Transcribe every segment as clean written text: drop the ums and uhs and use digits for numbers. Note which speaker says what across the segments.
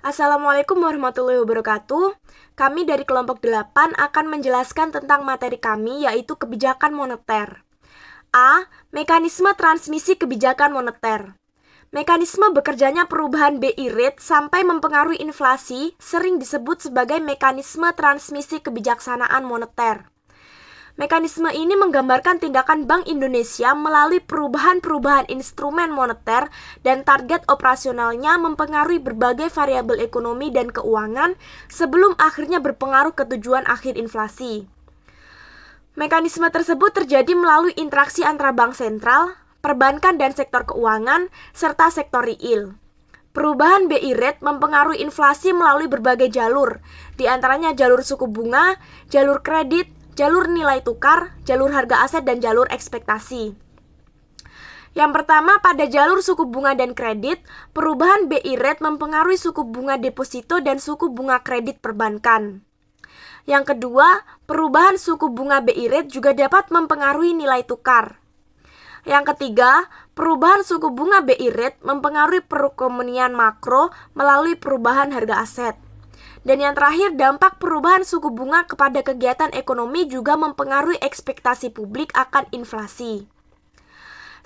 Speaker 1: Assalamualaikum warahmatullahi wabarakatuh. Kami dari kelompok 8 akan menjelaskan tentang materi kami, yaitu kebijakan moneter. A. Mekanisme transmisi kebijakan moneter. Mekanisme bekerjanya perubahan BI rate sampai mempengaruhi inflasi sering disebut sebagai mekanisme transmisi kebijaksanaan moneter. Mekanisme ini menggambarkan tindakan Bank Indonesia melalui perubahan-perubahan instrumen moneter dan target operasionalnya mempengaruhi berbagai variabel ekonomi dan keuangan sebelum akhirnya berpengaruh ke tujuan akhir inflasi. Mekanisme tersebut terjadi melalui interaksi antara bank sentral, perbankan dan sektor keuangan, serta sektor real. Perubahan BI rate mempengaruhi inflasi melalui berbagai jalur, di antaranya jalur suku bunga, jalur kredit, jalur nilai tukar, jalur harga aset, dan jalur ekspektasi. Yang pertama, pada jalur suku bunga dan kredit, perubahan BI rate mempengaruhi suku bunga deposito dan suku bunga kredit perbankan. Yang kedua, perubahan suku bunga BI rate juga dapat mempengaruhi nilai tukar. Yang ketiga, perubahan suku bunga BI rate mempengaruhi perekonomian makro melalui perubahan harga aset. Dan yang terakhir, dampak perubahan suku bunga kepada kegiatan ekonomi juga mempengaruhi ekspektasi publik akan inflasi.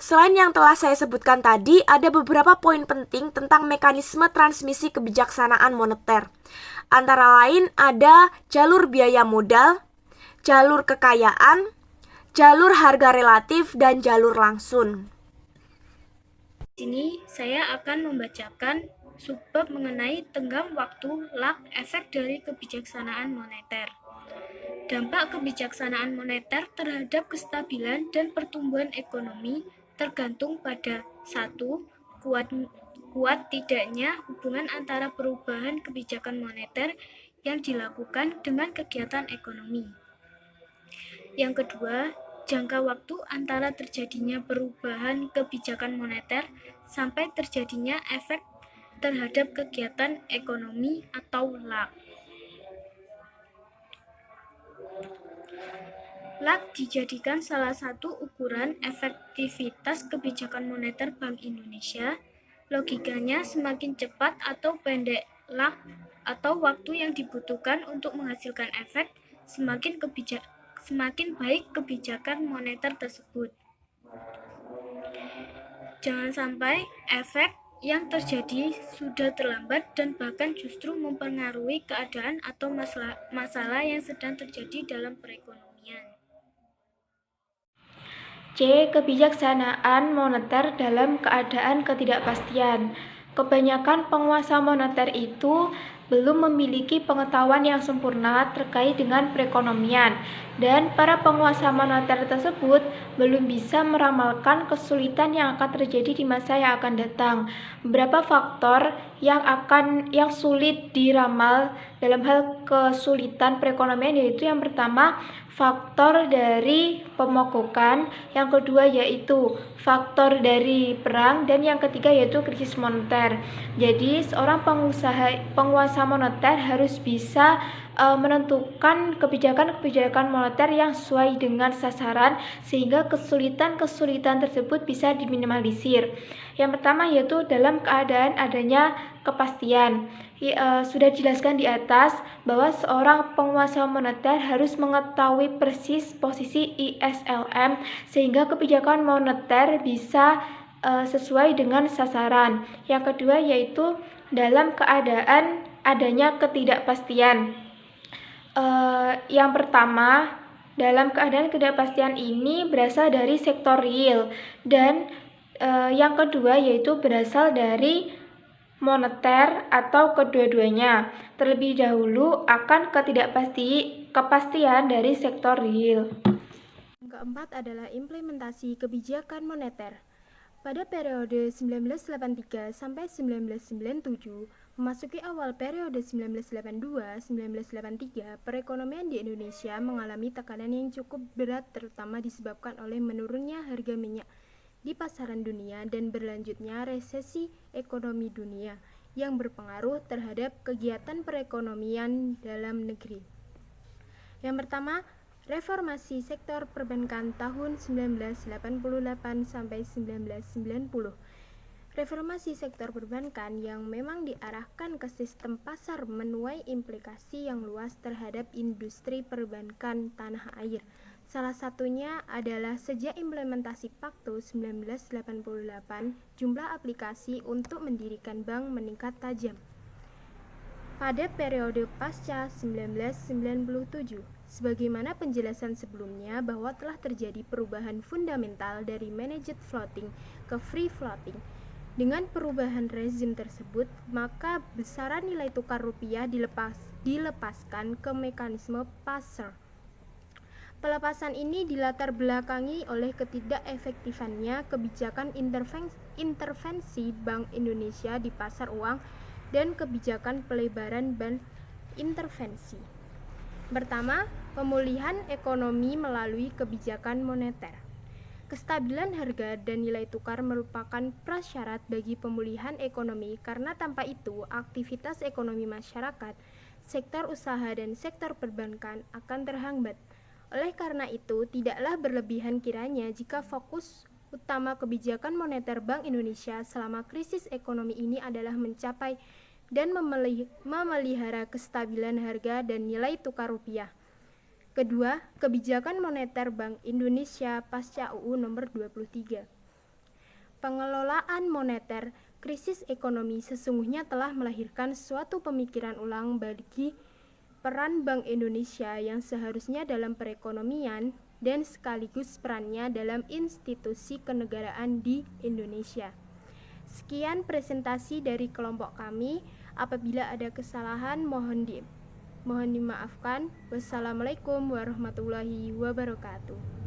Speaker 1: Selain yang telah saya sebutkan tadi, ada beberapa poin penting tentang mekanisme transmisi kebijaksanaan moneter. Antara lain ada jalur biaya modal, jalur kekayaan, jalur harga relatif, dan jalur langsung.
Speaker 2: Di sini saya akan membacakan subbab mengenai tenggang waktu lag efek dari kebijaksanaan moneter. Dampak kebijaksanaan moneter terhadap kestabilan dan pertumbuhan ekonomi tergantung pada 1. Kuat tidaknya hubungan antara perubahan kebijakan moneter yang dilakukan dengan kegiatan ekonomi. Yang kedua, jangka waktu antara terjadinya perubahan kebijakan moneter sampai terjadinya efek terhadap kegiatan ekonomi atau lag. Lag dijadikan salah satu ukuran efektivitas kebijakan moneter Bank Indonesia. Logikanya, semakin cepat atau pendek lag atau waktu yang dibutuhkan untuk menghasilkan efek, semakin baik kebijakan moneter tersebut. Jangan sampai efek yang terjadi sudah terlambat dan bahkan justru mempengaruhi keadaan atau masalah yang sedang terjadi dalam perekonomian.
Speaker 3: C. Kebijaksanaan moneter dalam keadaan ketidakpastian. Kebanyakan penguasa moneter itu belum memiliki pengetahuan yang sempurna terkait dengan perekonomian, dan para penguasa moneter tersebut belum bisa meramalkan kesulitan yang akan terjadi di masa yang akan datang. Beberapa faktor yang sulit diramal dalam hal kesulitan perekonomian yaitu yang pertama, faktor dari pemogokan, yang kedua yaitu faktor dari perang, dan yang ketiga yaitu krisis moneter. Jadi seorang penguasa moneter harus bisa menentukan kebijakan-kebijakan moneter yang sesuai dengan sasaran sehingga kesulitan-kesulitan tersebut bisa diminimalisir. Yang pertama yaitu dalam keadaan adanya kepastian. Sudah dijelaskan di atas bahwa seorang penguasa moneter harus mengetahui persis posisi ISLM sehingga kebijakan moneter bisa sesuai dengan sasaran. Yang kedua yaitu dalam keadaan adanya ketidakpastian. Yang pertama, dalam keadaan ketidakpastian ini berasal dari sektor real, dan yang kedua yaitu berasal dari moneter atau kedua-duanya. Terlebih dahulu akan kepastian dari sektor real.
Speaker 4: Yang keempat adalah implementasi kebijakan moneter. Pada periode 1983 sampai 1997, memasuki awal periode 1982-1983, perekonomian di Indonesia mengalami tekanan yang cukup berat terutama disebabkan oleh menurunnya harga minyak di pasaran dunia dan berlanjutnya resesi ekonomi dunia yang berpengaruh terhadap kegiatan perekonomian dalam negeri. Yang pertama, reformasi sektor perbankan tahun 1988 sampai 1990. Reformasi sektor perbankan yang memang diarahkan ke sistem pasar menuai implikasi yang luas terhadap industri perbankan tanah air. Salah satunya adalah sejak implementasi Pakto 1988, jumlah aplikasi untuk mendirikan bank meningkat tajam. Pada periode pasca 1997, sebagaimana penjelasan sebelumnya bahwa telah terjadi perubahan fundamental dari managed floating ke free floating. Dengan perubahan rezim tersebut, maka besaran nilai tukar rupiah dilepaskan ke mekanisme pasar. Pelepasan ini dilatar belakangi oleh ketidakefektifannya kebijakan intervensi Bank Indonesia di pasar uang dan kebijakan pelebaran band intervensi. Pertama, pemulihan ekonomi melalui kebijakan moneter. Kestabilan harga dan nilai tukar merupakan prasyarat bagi pemulihan ekonomi karena tanpa itu aktivitas ekonomi masyarakat, sektor usaha dan sektor perbankan akan terhambat. Oleh karena itu, tidaklah berlebihan kiranya jika fokus utama kebijakan moneter Bank Indonesia selama krisis ekonomi ini adalah mencapai dan memelihara kestabilan harga dan nilai tukar rupiah. Kedua, kebijakan moneter Bank Indonesia pasca UU nomor 23. Pengelolaan moneter krisis ekonomi sesungguhnya telah melahirkan suatu pemikiran ulang bagi peran Bank Indonesia yang seharusnya dalam perekonomian dan sekaligus perannya dalam institusi kenegaraan di Indonesia. Sekian presentasi dari kelompok kami. Apabila ada kesalahan mohon dimaafkan. Wassalamualaikum warahmatullahi wabarakatuh.